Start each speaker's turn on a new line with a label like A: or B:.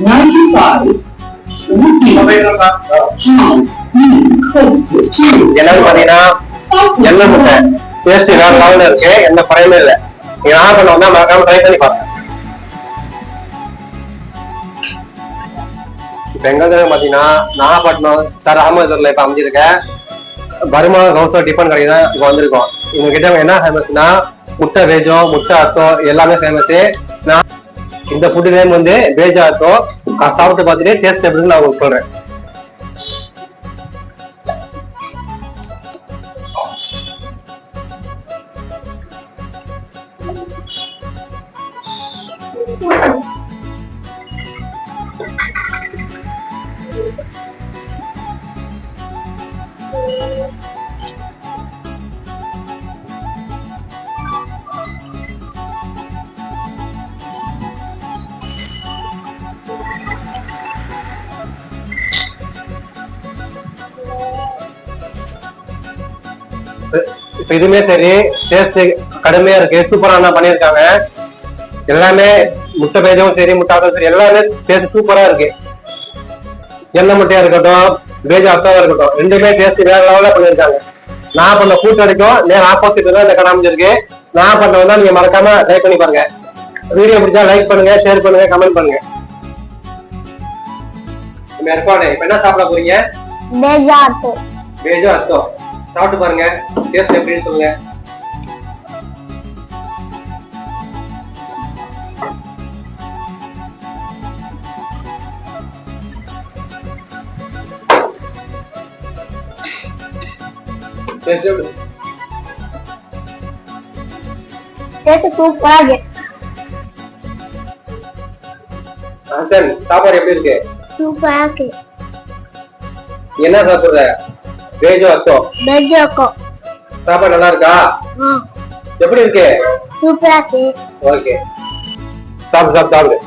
A: 95
B: எல்லாரும் பாத்தீங்கன்னா எண்ணெய் முட்டை டேஸ்ட் வேற லெவல்ல இருக்கு, எந்த குறையுமே இல்லை. நீங்க ஆர்டர் பண்ண வந்தா மறக்காம ட்ரை பண்ணி பாருங்க. இப்ப எங்க பாத்தீங்கன்னா நாகப்பட்டினம் சார் அகமதுல இப்ப அமைஞ்சிருக்கேன் பர்மா ஹவுஸ் டிஃபன் கடை தான் இப்ப வந்திருக்கோம். இவங்க கிட்ட என்ன ஃபேமஸ்னா முட்டை வேஜோ, முட்டை அத்தோ எல்லாமே ஃபேமஸ். நான் இந்த ஃபுட்டு நேம் வந்து வேஜா அத்தோ. சாப்பிட்டு பார்த்துட்டு டேஸ்ட் எப்படின்னு நான் உங்களுக்கு சொல்றேன். இப்ப இதுமே சரி டேஸ்ட் கடுமையா இருக்கு, சூப்பரா பண்ணிருக்காங்க. எல்லாமே முட்டை பேஜும் சரி முட்டாவும் சரி எல்லாமே டேஸ்ட் சூப்பரா இருக்கு. எண்ணெய் முட்டையா இருக்கட்டும், பேஜ் அத்தாவா இருக்கட்டும், ரெண்டுமே டேஸ்ட் வேற லெவலா பண்ணிருக்காங்க. நான் பண்ண கூட்டு வரைக்கும் நேரம் ஆப்போசிட் தான் இந்த கடை அமைஞ்சிருக்கு. நான் பண்ண நீங்க மறக்காம ட்ரை பண்ணி பாருங்க. வீடியோ பிடிச்சா லைக் பண்ணுங்க, ஷேர் பண்ணுங்க, கமெண்ட் பண்ணுங்க. இப்ப என்ன சாப்பிட போறீங்க? பேஜோ அத்தோ சாப்பிட்டு பாருங்க, டேஸ்ட் எப்படின்னு சொல்லுங்க.
C: சூப்பரா இருக்கு.
B: சாப்பாடு எப்படி இருக்கு?
C: சூப்பரா இருக்கு.
B: என்ன சாப்பிடுற? பேஜோ அத்தோ. சாப்பாடு நல்லா இருக்கா? எப்படி இருக்கு?
C: சூப்பரா இருக்கு.
B: ஓகே, சாப்பிடு சாப்பிடு.